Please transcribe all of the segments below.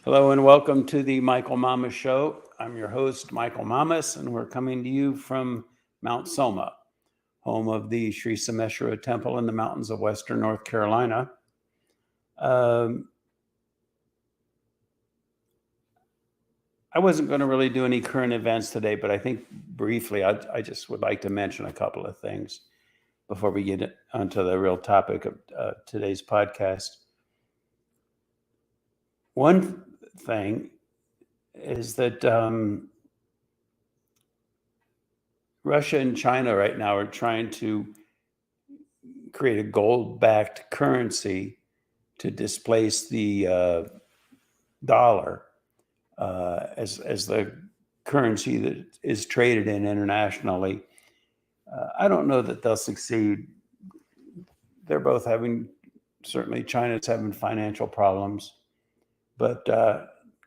Hello and welcome to the Michael Mamas Show. I'm your host, Michael Mamas, and we're coming to you from Mount Soma, home of the Sri Someshwara Temple in the mountains of western North Carolina. I wasn't going to really do any current events today, but I think briefly I just would like to mention a couple of things before we get onto the real topic of today's podcast. One thing is that Russia and China right now are trying to create a gold-backed currency to displace the dollar as the currency that is traded in internationally. I don't know that they'll succeed. They're both certainly China's having financial problems, but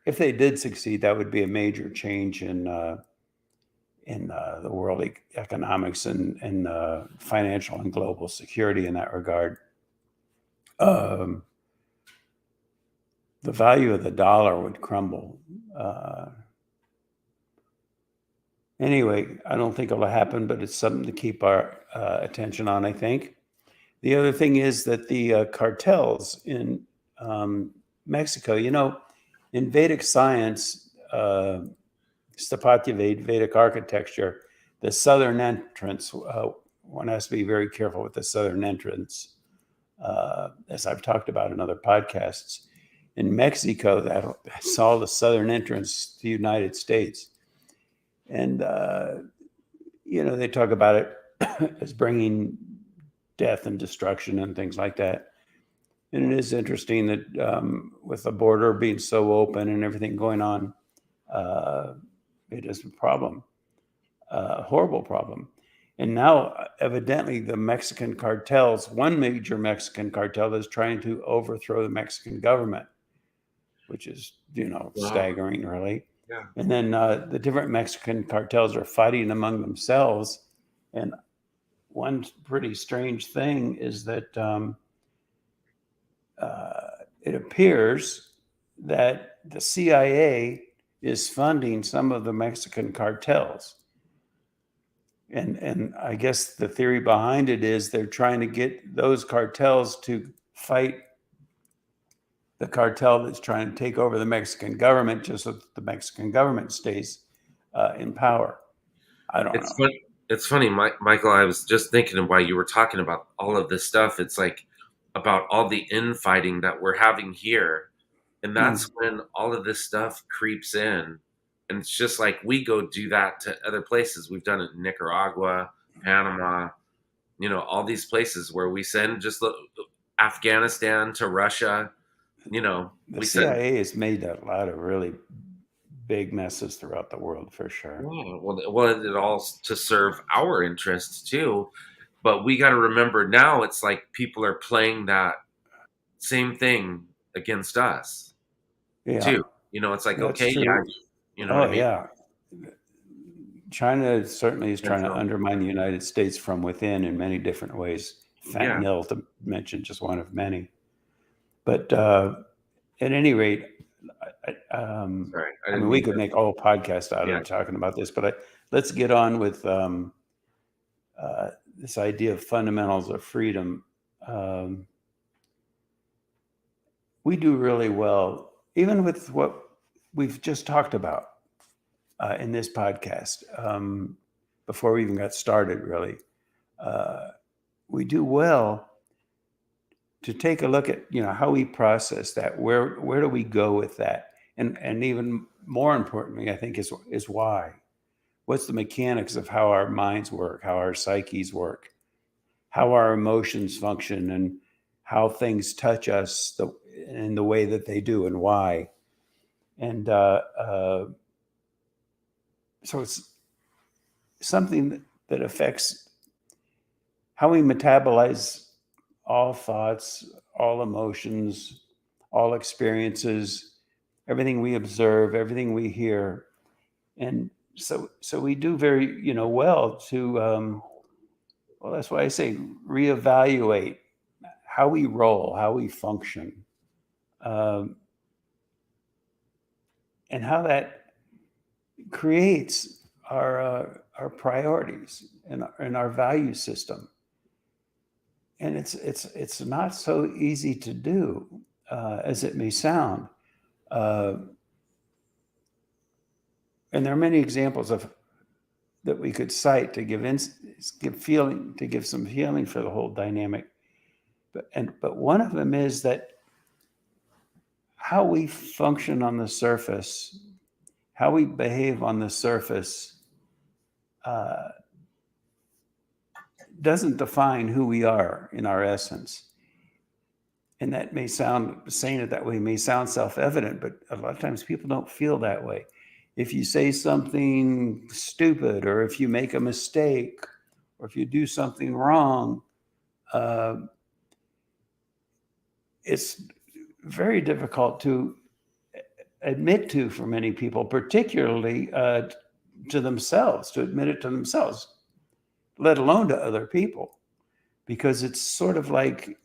if they did succeed, that would be a major change in the world economics and financial and global security in that regard. The value of the dollar would crumble. Anyway, I don't think it'll happen, but it's something to keep our attention on, I think. The other thing is that the cartels in Mexico, in Vedic science, Sthapatya Vedic architecture, the southern entrance, one has to be very careful with the southern entrance, as I've talked about in other podcasts. In Mexico, that's all the southern entrance to the United States. And, they talk about it as bringing death and destruction and things like that. And it is interesting that with the border being so open and everything going on, it is a problem, a horrible problem. And now, evidently, the Mexican cartels, one major Mexican cartel is trying to overthrow the Mexican government, which is, staggering, really. Yeah. And then the different Mexican cartels are fighting among themselves. And one pretty strange thing is that it appears that the CIA is funding some of the Mexican cartels. And I guess the theory behind it is they're trying to get those cartels to fight the cartel that's trying to take over the Mexican government, just so that the Mexican government stays in power. I don't know. It's funny, Michael, I was just thinking of why you were talking about all of this stuff. It's like about all the infighting that we're having here. And that's when all of this stuff creeps in. And it's just like we go do that to other places. We've done it in Nicaragua, Panama, all these places where we send just Afghanistan to Russia. The CIA has made a lot of really big messes throughout the world, for sure. Yeah, well, it all to serve our interests too. But we got to remember now, it's like people are playing that same thing against us too. It's like, That's okay, true. what I mean? Yeah. China certainly is trying to undermine the United States from within in many different ways. Fentanyl, to mention just one of many. But at any rate, we could make a whole podcast out of talking about this, but let's get on with this idea of fundamentals of freedom. We do really well, even with what we've just talked about in this podcast, before we even got started, really. We do well to take a look at, how we process that. Where do we go with that? And even more importantly, I think, is why. What's the mechanics of how our minds work, how our psyches work, how our emotions function, and how things touch us in the way that they do, and why. And so it's something that affects how we metabolize all thoughts, all emotions, all experiences, everything we observe, everything we hear. And so we do very, well to, that's why I say reevaluate how we roll, how we function. and how that creates our priorities and our value system. And it's not so easy to do as it may sound. Uh, and there are many examples of that we could cite to give some feeling for the whole dynamic. But one of them is that how we function on the surface, how we behave on the surface, uh, doesn't define who we are in our essence. And that may sound, saying it that way may sound self-evident, but a lot of times people don't feel that way. If you say something stupid, or if you make a mistake, or if you do something wrong, it's very difficult to admit to for many people, particularly to themselves, to admit it to themselves, let alone to other people, because it's sort of like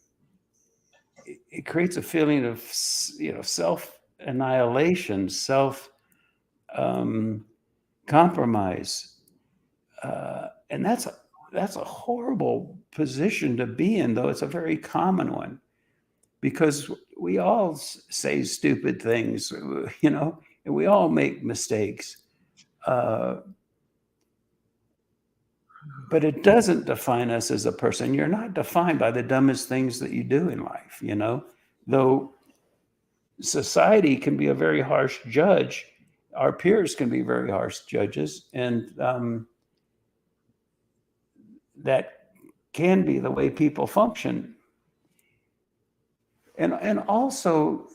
it creates a feeling of self-annihilation, compromise, and that's a horrible position to be in, though it's a very common one, because we all say stupid things, and we all make mistakes. But it doesn't define us as a person. You're not defined by the dumbest things that you do in life, though society can be a very harsh judge. Our peers can be very harsh judges, and that can be the way people function. And also,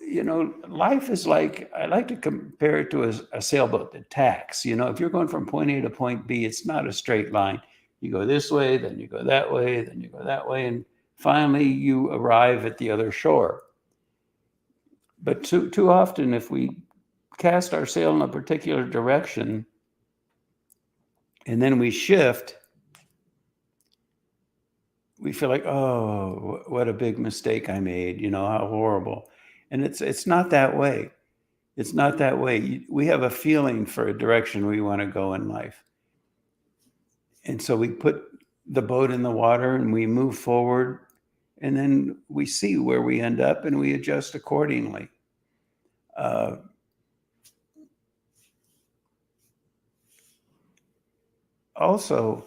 life is like, I like to compare it to a sailboat that tacks. If you're going from point A to point B, it's not a straight line. You go this way, then you go that way, then you go that way, and finally you arrive at the other shore. But too often, if we cast our sail in a particular direction and then we shift, we feel like, oh, what a big mistake I made, how horrible. And it's not that way. It's not that way. We have a feeling for a direction we want to go in life. And so we put the boat in the water and we move forward, and then we see where we end up and we adjust accordingly. Also,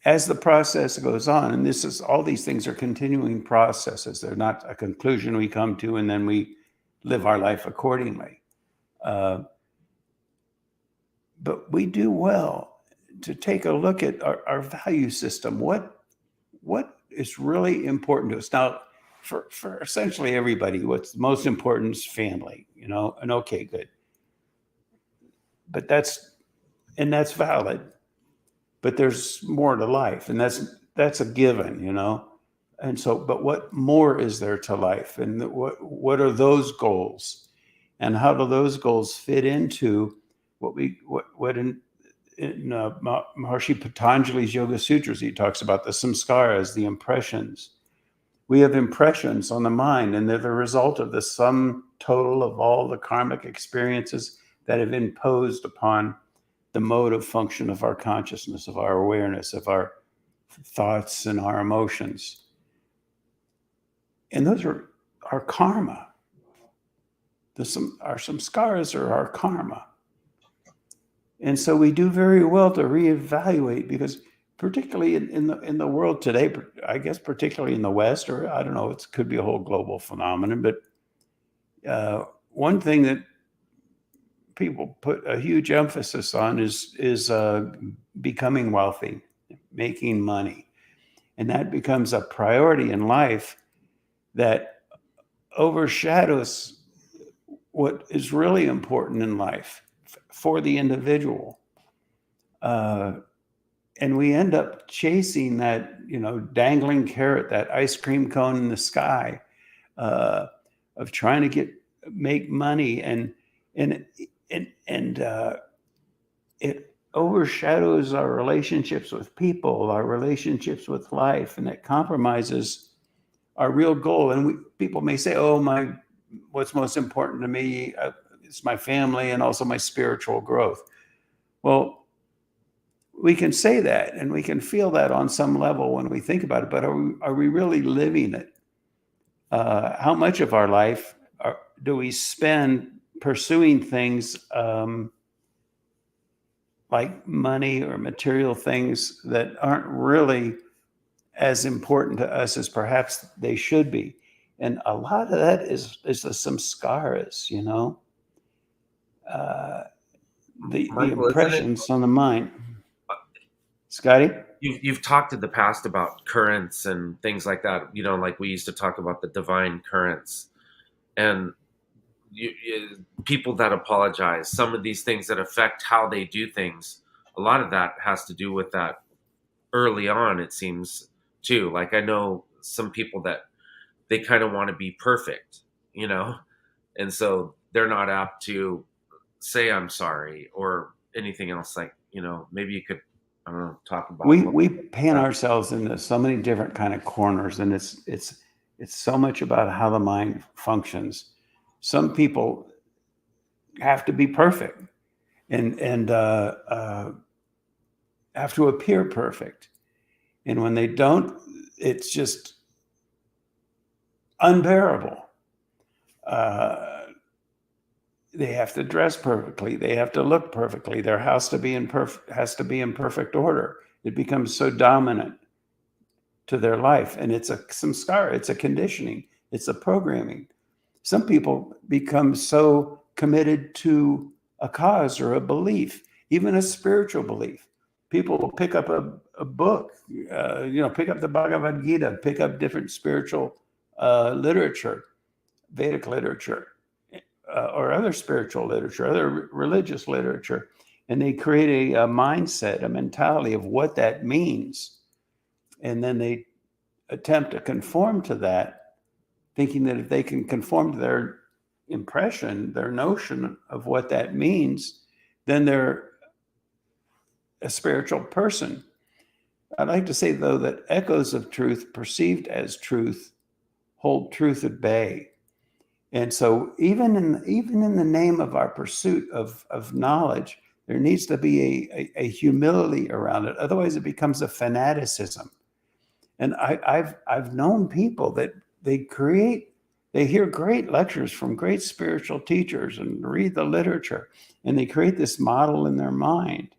as the process goes on, and all these things are continuing processes. They're not a conclusion we come to and then we live our life accordingly. But we do well to take a look at our value system. What is really important to us? Now, for essentially everybody, what's most important is family, and okay, good. But that's valid. But there's more to life, and that's a given, And so, but what more is there to life, and what are those goals, and how do those goals fit into what in Maharishi Patanjali's Yoga Sutras, he talks about the samskaras, the impressions. We have impressions on the mind, and they're the result of the sum total of all the karmic experiences that have imposed upon the mode of function of our consciousness, of our awareness, of our thoughts and our emotions. And those are our karma. Our samskaras are our karma. And so we do very well to reevaluate, because particularly in the world today, I guess particularly in the West, or I don't know, it could be a whole global phenomenon, but one thing that people put a huge emphasis on is becoming wealthy, making money. And that becomes a priority in life that overshadows what is really important in life for the individual. And we end up chasing that, dangling carrot, that ice cream cone in the sky, of trying to make money, and it overshadows our relationships with people, our relationships with life, and it compromises our real goal. And people may say, oh, what's most important to me is my family and also my spiritual growth. Well, we can say that and we can feel that on some level when we think about it, but are we really living it? How much of our life do we spend pursuing things like money or material things that aren't really as important to us as perhaps they should be? And a lot of that is the samskaras, the Michael, isn't it? impressions on the mind. Scotty? You've talked in the past about currents and things like that. Like we used to talk about the divine currents, and people that apologize, some of these things that affect how they do things. A lot of that has to do with that early on. It seems too. Like I know some people that they kind of want to be perfect, and so they're not apt to say I'm sorry or anything else. Like maybe you could, I don't know, talk about a little We bit paint about ourselves into so many different kind of corners, and it's so much about how the mind functions. Some people have to be perfect and have to appear perfect, and when they don't, it's just unbearable. Uh, they have to dress perfectly. They have to look perfectly. Their house has to be in perfect order. It becomes so dominant to their life, and it's a samskara. It's a conditioning. It's a programming. Some people become so committed to a cause or a belief, even a spiritual belief. People will pick up a book, pick up the Bhagavad Gita, pick up different spiritual literature, Vedic literature, or other spiritual literature, other religious literature, and they create a mindset, a mentality of what that means. And then they attempt to conform to that, thinking that if they can conform to their impression, their notion of what that means, then they're a spiritual person. I'd like to say, though, that echoes of truth perceived as truth hold truth at bay. And so even in the name of our pursuit of knowledge, there needs to be a humility around it. Otherwise, it becomes a fanaticism. And I've known people that they hear great lectures from great spiritual teachers and read the literature, and they create this model in their mind,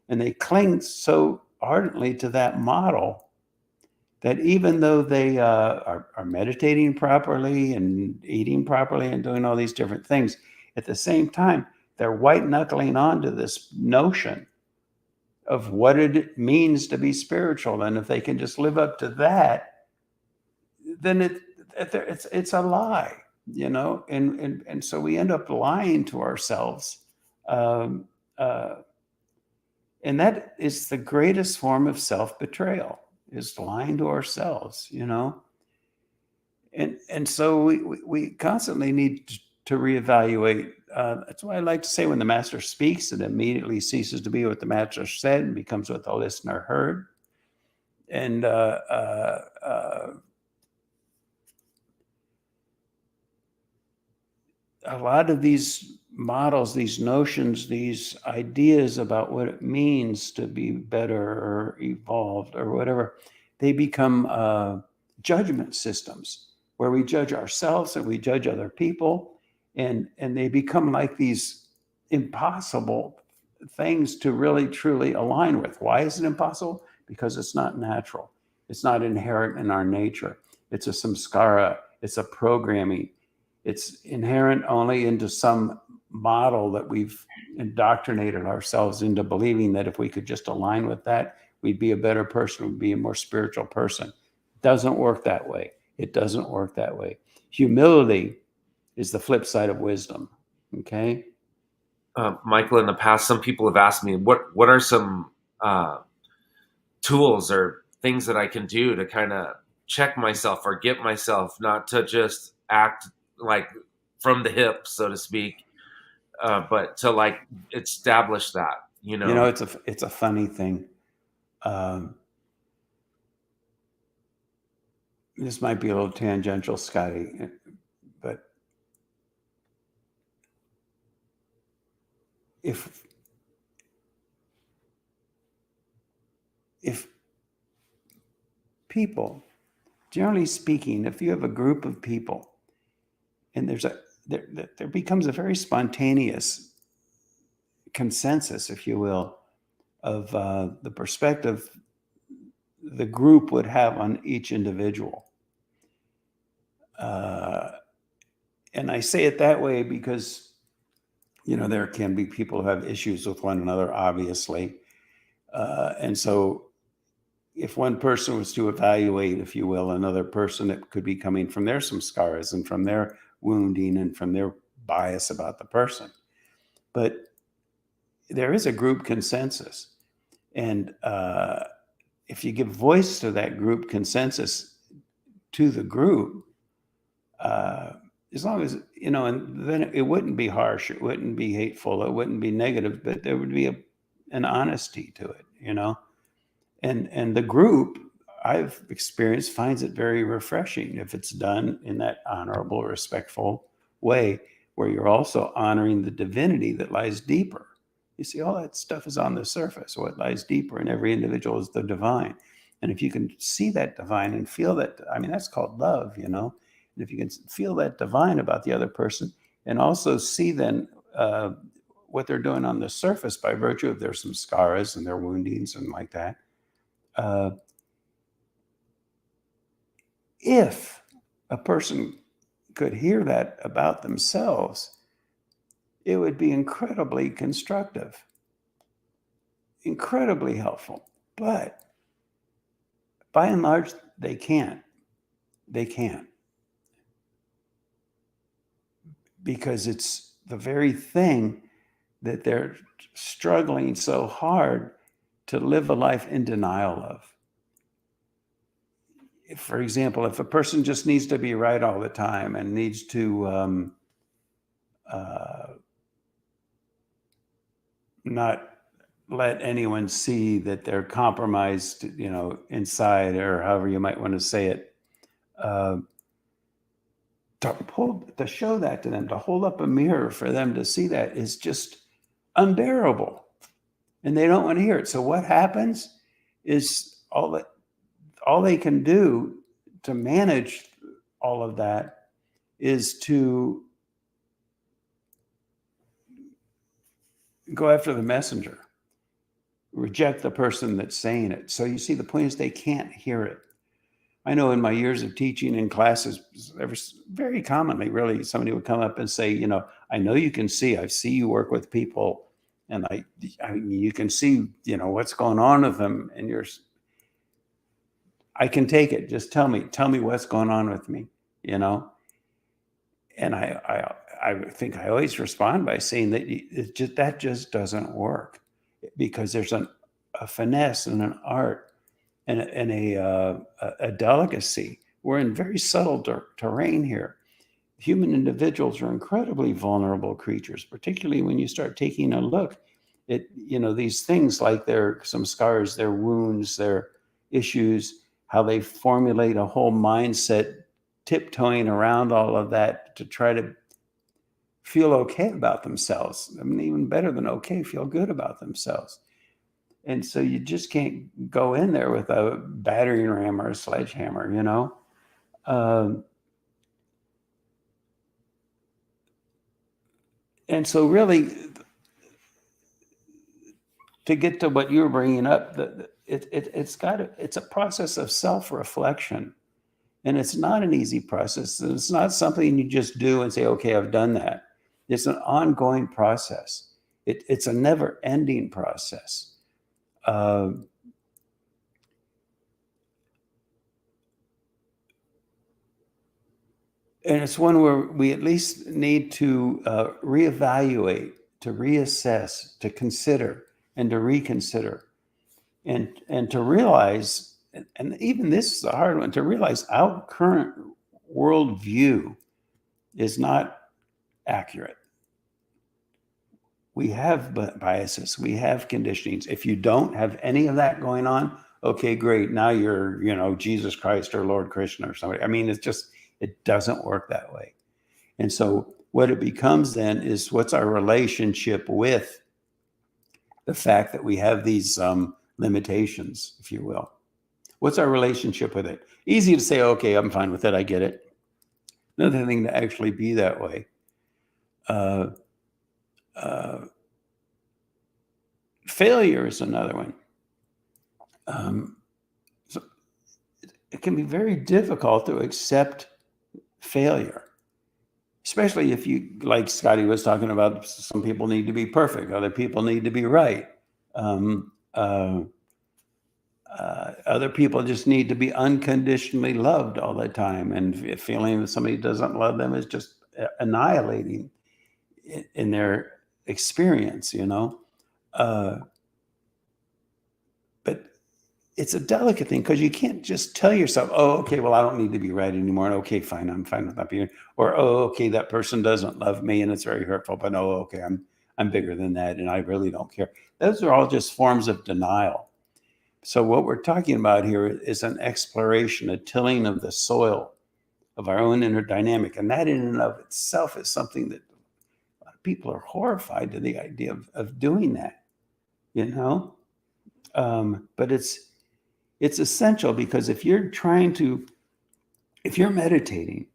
and they cling so ardently to that model that even though they are meditating properly and eating properly and doing all these different things, at the same time, they're white knuckling onto this notion of what it means to be spiritual. And if they can just live up to that, then it's a lie, and so we end up lying to ourselves. Um, uh, and that is the greatest form of self-betrayal, is lying to ourselves, and so we constantly need to reevaluate. That's why I like to say, when the master speaks, it immediately ceases to be what the master said and becomes what the listener heard. And a lot of these models, these notions, these ideas about what it means to be better or evolved or whatever, they become judgment systems where we judge ourselves and we judge other people, and they become like these impossible things to really truly align with. Why is it impossible? Because it's not natural. It's not inherent in our nature. It's a samskara. It's a programming. It's inherent only into some model that we've indoctrinated ourselves into believing, that if we could just align with that, we'd be a better person, we'd be a more spiritual person. It doesn't work that way. It doesn't work that way. Humility is the flip side of wisdom. Okay. Michael, in the past, some people have asked me, what are some tools or things that I can do to kind of check myself or get myself not to just act like from the hip, so to speak, but to like establish that, It's a funny thing. Um, this might be a little tangential, Scotty, but if people, generally speaking, if you have a group of people and there becomes a very spontaneous consensus, if you will, of the perspective the group would have on each individual. And I say it that way because, there can be people who have issues with one another, obviously. And so if one person was to evaluate, if you will, another person, it could be coming from their some scars and from their wounding and from their bias about the person. But there is a group consensus. And if you give voice to that group consensus to the group, as long as, and then it wouldn't be harsh, it wouldn't be hateful, it wouldn't be negative, but there would be an honesty to it, and the group, I've experienced, finds it very refreshing if it's done in that honorable, respectful way, where you're also honoring the divinity that lies deeper. You see, all that stuff is on the surface. What lies deeper in every individual is the divine. And if you can see that divine and feel that, that's called love, And if you can feel that divine about the other person and also see then what they're doing on the surface by virtue of their some scars and their woundings and like that, if a person could hear that about themselves, it would be incredibly constructive, incredibly helpful. But by and large, they can't. They can't. Because it's the very thing that they're struggling so hard to live a life in denial of. For example, if a person just needs to be right all the time and needs to not let anyone see that they're compromised, inside, or however you might want to say it, to show that to them, to hold up a mirror for them to see that is just unbearable, and they don't want to hear it. So what happens is all they can do to manage all of that is to go after the messenger, reject the person that's saying it. So you see, the point is they can't hear it. I know in my years of teaching in classes, very commonly, really, somebody would come up and say, I know you can see, I see you work with people, and you can see, what's going on with them, and I can take it. Just tell me what's going on with me, And I think I always respond by saying that that just doesn't work, because there's a finesse and an art and a delicacy. We're in very subtle terrain here. Human individuals are incredibly vulnerable creatures, particularly when you start taking a look at, these things like some scars, their wounds, their issues, how they formulate a whole mindset, tiptoeing around all of that to try to feel okay about themselves. Even better than okay, feel good about themselves. And so you just can't go in there with a battering ram or a sledgehammer, and so really, to get to what you were bringing up, it's a process of self-reflection, and it's not an easy process. It's not something you just do and say, okay, I've done that. It's an ongoing process. It's a never-ending process. And it's one where we at least need to reevaluate, to reassess, to consider, and to reconsider, and to realize, and even this is a hard one, to realize our current worldview is not accurate. We have biases, we have conditionings. If you don't have any of that going on, okay, great. Now you're, Jesus Christ or Lord Krishna or somebody. I mean, it doesn't work that way. And so what it becomes then is, what's our relationship with the fact that we have these limitations, if you will? What's our relationship with it? Easy to say, okay, I'm fine with it. I get it. Another thing to actually be that way. Uh, Failure is another one. So it can be very difficult to accept failure, especially if you, like Scotty was talking about, some people need to be perfect, other people need to be right. Other people just need to be unconditionally loved all the time, and feeling that somebody doesn't love them is just annihilating in their experience, but it's a delicate thing, because you can't just tell yourself, oh, okay, well, I don't need to be right anymore, and okay, fine, I'm fine with not being, or oh, okay, that person doesn't love me and it's very hurtful, but oh, okay, I'm bigger than that and I really don't care. Those are all just forms of denial. So what we're talking about here is an exploration, a tilling of the soil of our own inner dynamic, and that in and of itself is something that a lot of people are horrified to the idea of doing that, but it's essential, because if you're meditating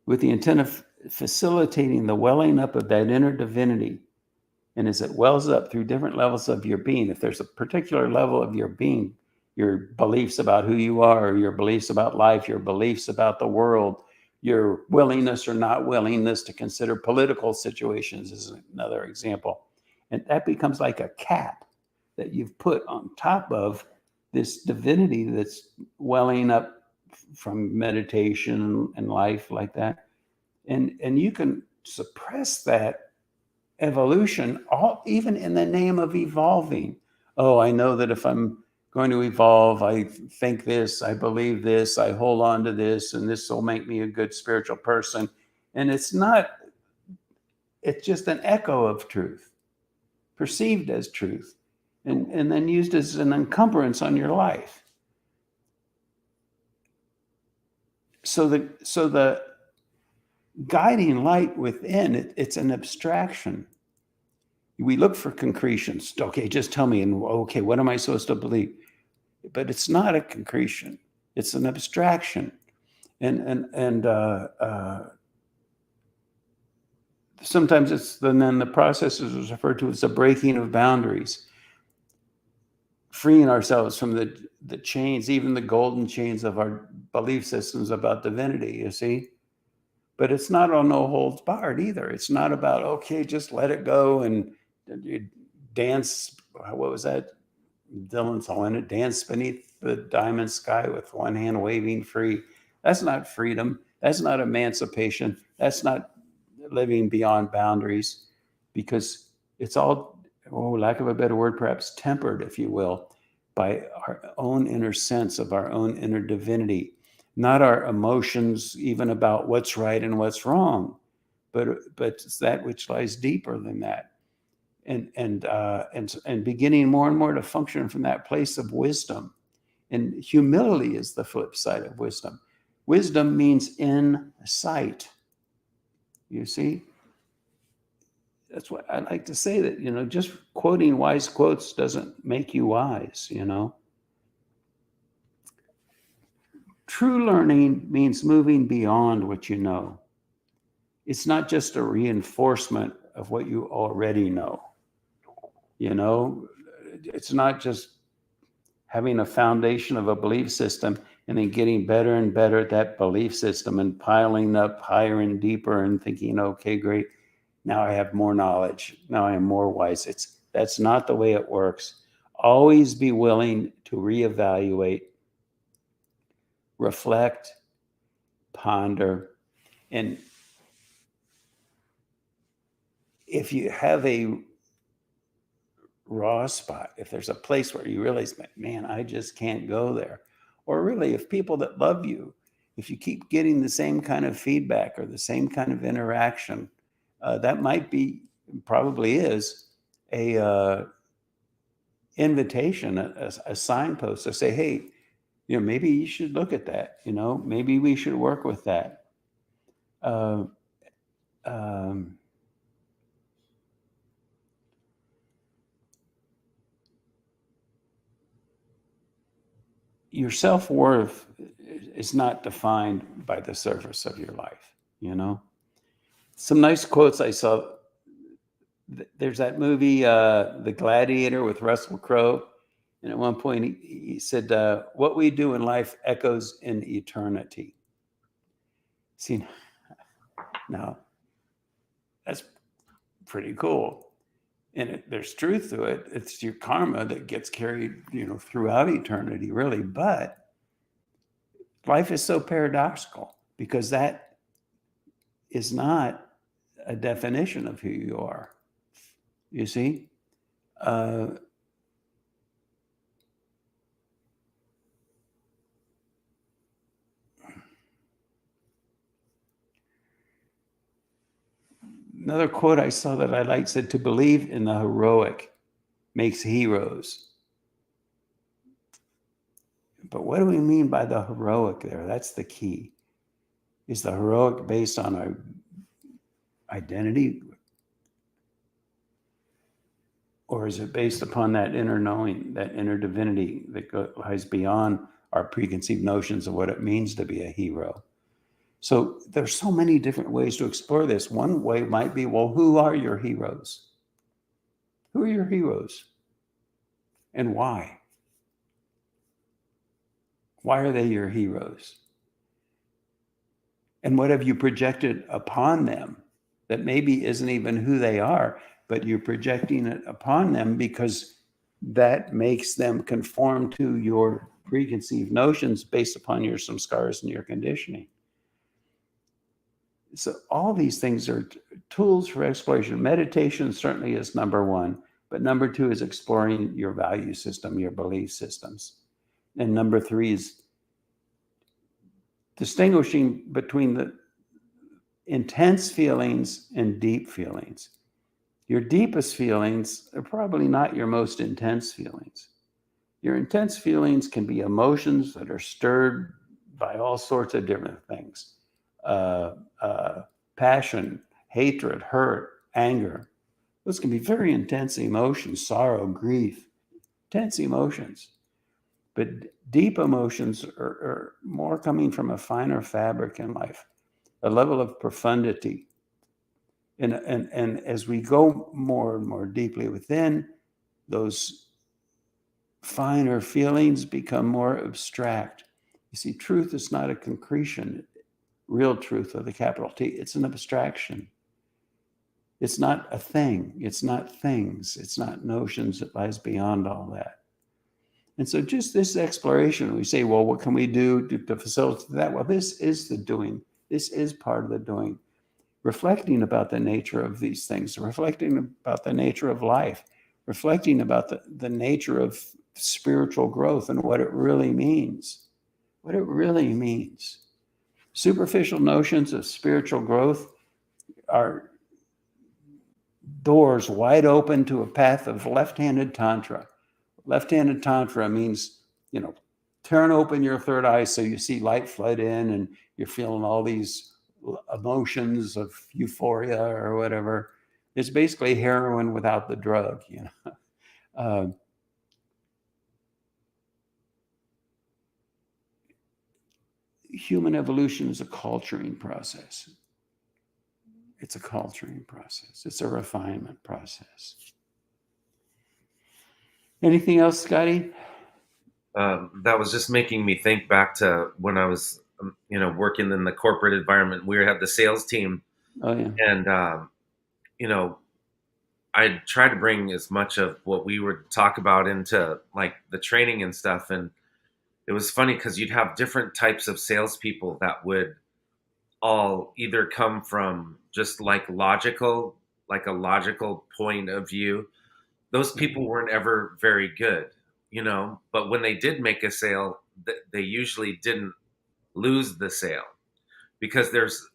with the intent of facilitating the welling up of that inner divinity, and as it wells up through different levels of your being, if there's a particular level of your being, your beliefs about who you are, your beliefs about life, your beliefs about the world, your willingness or not willingness to consider political situations is another example. And that becomes like a cap that you've put on top of this divinity that's welling up from meditation and life like that. And you can suppress that evolution, even in the name of evolving. Oh, I know that if I'm going to evolve, I think this, I believe this, I hold on to this, and this will make me a good spiritual person. And it's just an echo of truth, perceived as truth, and then used as an encumbrance on your life. So the guiding light within it's an abstraction. We look for concretions. Okay, just tell me, and okay, what am I supposed to believe? But it's not a concretion; it's an abstraction, and sometimes then the process is referred to as a breaking of boundaries, freeing ourselves from the chains, even the golden chains of our belief systems about divinity. You see. But it's not on no holds barred either. It's not about, okay, just let it go and you dance. What was that? Dylan's all in it. Dance beneath the diamond sky with one hand waving free. That's not freedom. That's not emancipation. That's not living beyond boundaries, because it's all, lack of a better word, perhaps tempered, if you will, by our own inner sense of our own inner divinity. Not our emotions, even about what's right and what's wrong, but it's that which lies deeper than that, and beginning more and more to function from that place of wisdom. And humility is the flip side of wisdom. Wisdom means insight. You see, that's what I like to say, that just quoting wise quotes doesn't make you wise. True learning means moving beyond what you know. It's not just a reinforcement of what you already know. It's not just having a foundation of a belief system and then getting better and better at that belief system and piling up higher and deeper and thinking, okay, great, now I have more knowledge. Now I am more wise. That's not the way it works. Always be willing to reevaluate, reflect, ponder. And if you have a raw spot, if there's a place where you realize, man, I just can't go there, or really if people that love you, if you keep getting the same kind of feedback or the same kind of interaction, that might be, probably is, a invitation, a signpost to say, hey, maybe you should look at that. Maybe we should work with that. Uh, um, your self-worth is not defined by the surface of your life. Some nice quotes I saw. There's that movie, The Gladiator, with Russell Crowe. And at one point he said, what we do in life echoes in eternity. See, now that's pretty cool. And there's truth to it. It's your karma that gets carried, throughout eternity, really. But life is so paradoxical because that is not a definition of who you are. You see? Another quote I saw that I liked said, to believe in the heroic makes heroes. But what do we mean by the heroic there? That's the key. Is the heroic based on our identity? Or is it based upon that inner knowing, that inner divinity that lies beyond our preconceived notions of what it means to be a hero? So there's so many different ways to explore this. One way might be, well, who are your heroes? Who are your heroes? And why? Why are they your heroes? And what have you projected upon them that maybe isn't even who they are, but you're projecting it upon them because that makes them conform to your preconceived notions based upon your samskaras and your conditioning. So all these things are tools for exploration. Meditation certainly is number one, but number two is exploring your value system, your belief systems. And number three is distinguishing between the intense feelings and deep feelings. Your deepest feelings are probably not your most intense feelings. Your intense feelings can be emotions that are stirred by all sorts of different things. Passion, hatred, hurt, anger. Those can be very intense emotions, sorrow, grief, intense emotions. But deep emotions are more coming from a finer fabric in life, a level of profundity. And as we go more and more deeply within, those finer feelings become more abstract. You see, truth is not a concretion, real truth with a capital T. It's an abstraction. It's not a thing. It's not things. It's not notions. It lies beyond all that. And so just this exploration, we say, well, what can we do to facilitate that? Well, this is the doing. This is part of the doing. Reflecting about the nature of these things, reflecting about the nature of life, reflecting about the nature of spiritual growth and what it really means. What it really means. Superficial notions of spiritual growth are doors wide open to a path of left-handed tantra. Left-handed tantra means, turn open your third eye so you see light flood in and you're feeling all these emotions of euphoria or whatever. It's basically heroin without the drug, Human evolution is a culturing process. It's a culturing process. It's a refinement process. Anything else, Scotty? That was just making me think back to when I was, working in the corporate environment. We had the sales team, Oh, yeah. and I tried to bring as much of what we would talk about into like the training and stuff. And it was funny because you'd have different types of salespeople that would all either come from just like a logical point of view. Those people weren't ever very good, but when they did make a sale, they usually didn't lose the sale because there's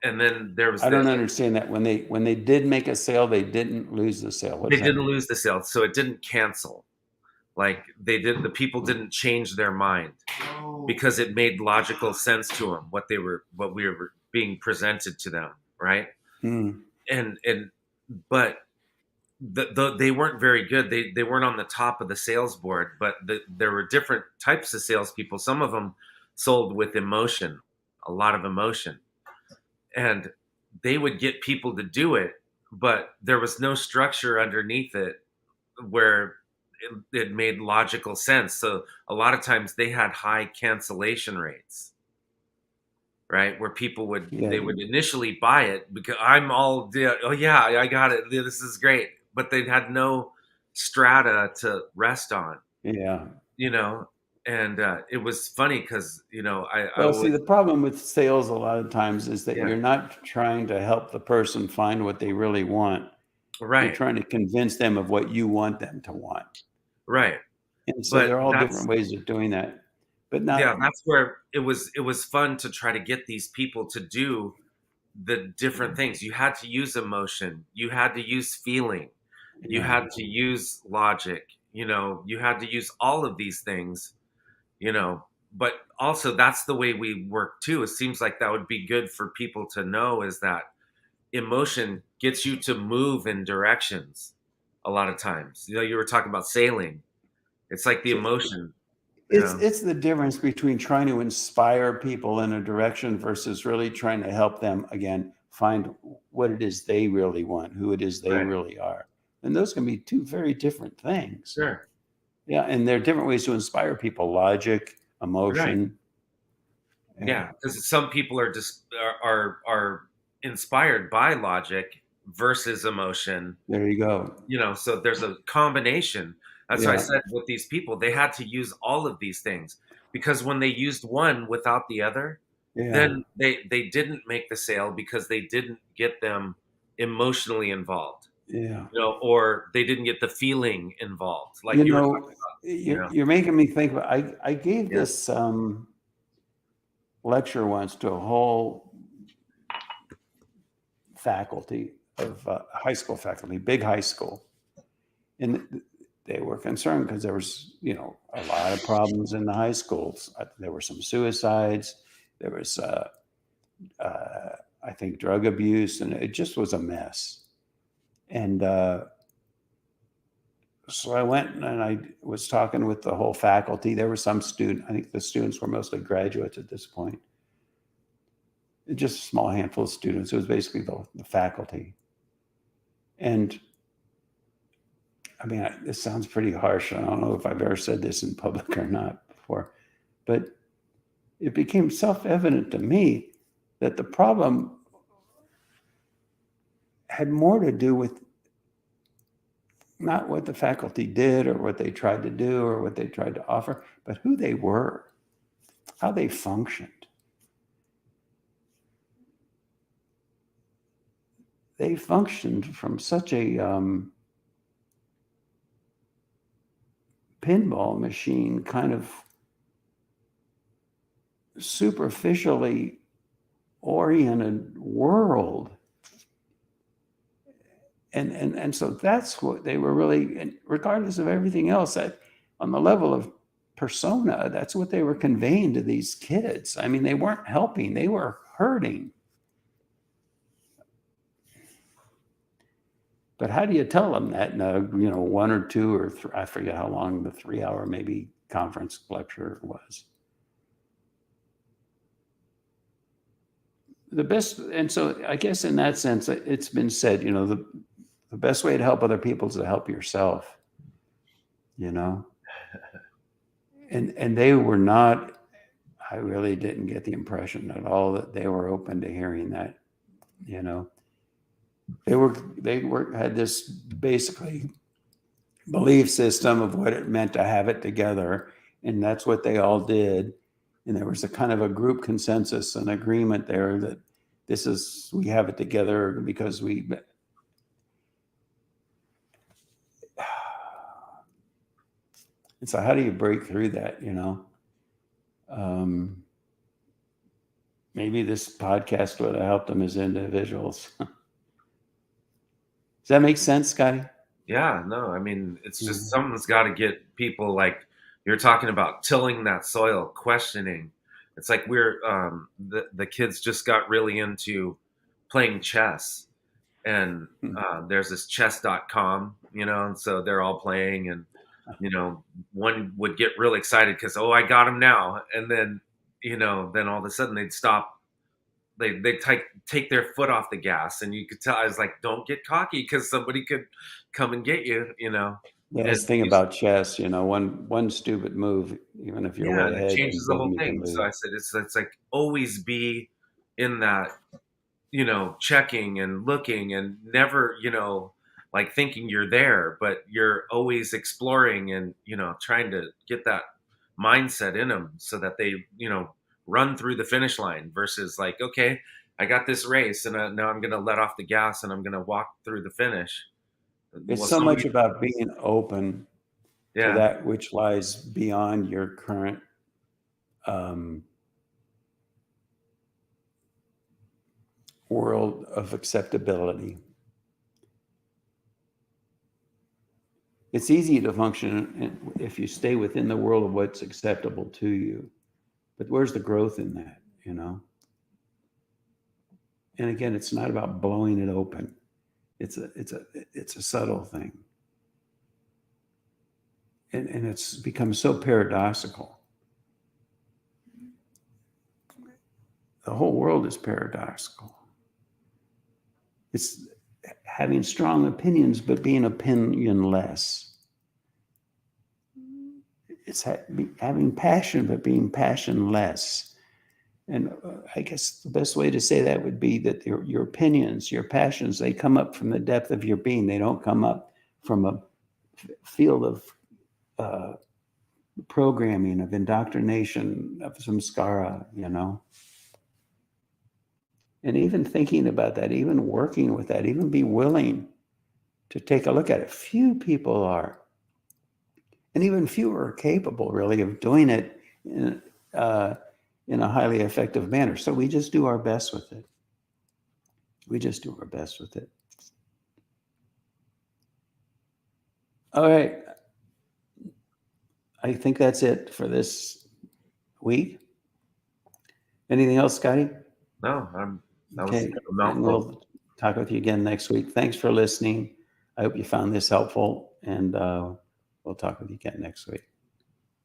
And then there was I don't understand that. When they did make a sale, they didn't lose the sale. What they does that didn't mean? lose the sale, so it didn't cancel. Like the people didn't change their mind because it made logical sense to them what we were being presented to them, right? Hmm. And but they weren't very good. They weren't on the top of the sales board, but there were different types of salespeople. Some of them sold with emotion, a lot of emotion, and they would get people to do it, but there was no structure underneath it where it made logical sense. So a lot of times they had high cancellation rates, right? Where people Yeah, they would initially buy it because I'm all, yeah, oh yeah, I got it. Yeah, this is great. But they had no strata to rest on, yeah. you know? And it was funny because, I Well, see, always, the problem with sales a lot of times is that yeah, you're not trying to help the person find what they really want. You're right, trying to convince them of what you want them to want. right. And so But there are all that's, different ways of doing that. But yeah, not, that's where it was fun to try to get these people to do the different things. You had to use emotion, you had to use feeling, you yeah. had to use logic, you had to use all of these things, but also that's the way we work too. It seems like that would be good for people to know, is that emotion gets you to move in directions a lot of times. You were talking about sailing. It's like the So emotion, it's it's the difference between trying to inspire people in a direction versus really trying to help them again find what it is they really want, who it is they right, really are. And those can be two very different things. sure, Yeah, and there are different ways to inspire people: logic, right. emotion. Yeah, Yeah, because some people are just are inspired by logic versus emotion. there you go. So there's a combination. That's why I Yeah, said with these people, they had to use all of these things, because when they used one without the other, yeah, then they didn't make the sale because they didn't get them emotionally involved, yeah. or they didn't get the feeling involved, like You you were know, talking about. you're making me think. I gave Yeah, this lecture once to a whole faculty of high school faculty, big high school, and they were concerned because there was, a lot of problems in the high schools. There were some suicides. There was, I think, drug abuse, and it just was a mess. And so I went and I was talking with the whole faculty. There were some student. I think the students were mostly graduates at this point. Just a small handful of students. It was basically the faculty. And I mean, this sounds pretty harsh. I don't know if I've ever said this in public or not before, but it became self-evident to me that the problem had more to do with not what the faculty did or what they tried to do or what they tried to offer, but who they were, how they functioned. They functioned from such a pinball machine, kind of superficially oriented world. And so that's what they were really, and regardless of everything else, that on the level of persona, that's what they were conveying to these kids. I mean, they weren't helping, they were hurting. But how do you tell them that in a, one or two or three, I forget how long the 3 hour maybe conference lecture was. The best, and so I guess in that sense, it's been said, the best way to help other people is to help yourself, you know? And they were not, I really didn't get the impression at all that they were open to hearing that, you know? They had this basically belief system of what it meant to have it together, and that's what they all did. And there was a kind of a group consensus and agreement there that we have it together because we. And so, how do you break through that? Um, maybe this podcast would have helped them as individuals. Does that make sense, Scotty? Yeah, no, I mean, it's Yeah. just something's got to get people, like you're talking about, tilling that soil, questioning. It's like the kids just got really into playing chess, and there's this chess.com, and so they're all playing, and one would get really excited because, oh, I got him now, and then then all of a sudden they'd stop. They take their foot off the gas, and you could tell. I was like, don't get cocky because somebody could come and get you. Yeah, And that's the thing about chess, one stupid move, even if you're yeah, way and it ahead, changes and the boom, whole you can thing. So I lose. said, it's like, always be in that, checking and looking, and never, like thinking you're there, but you're always exploring, and, trying to get that mindset in them so that they, run through the finish line, versus like, okay, I got this race, and now I'm going to let off the gas, and I'm going to walk through the finish. It's Well, so somebody, much about being open to yeah, that which lies beyond your current um, world of acceptability. It's easy to function if you stay within the world of what's acceptable to you, but where's the growth in that? And again, it's not about blowing it open. It's a subtle thing, and it's become so paradoxical. The whole world is paradoxical. It's having strong opinions, but being opinionless. It's having passion, but being passionless. And I guess the best way to say that would be that your opinions, your passions, they come up from the depth of your being. They don't come up from a field of programming, of indoctrination, of samskara, And even thinking about that, even working with that, even be willing to take a look at it. Few people are, and even fewer are capable, really, of doing it in a highly effective manner. So we just do our best with it. We just do our best with it. All right. I think that's it for this week. Anything else, Scotty? no, that was Okay. a And mouthful. we'll talk with you again next week. Thanks for listening. I hope you found this helpful, and we'll talk with you again next week.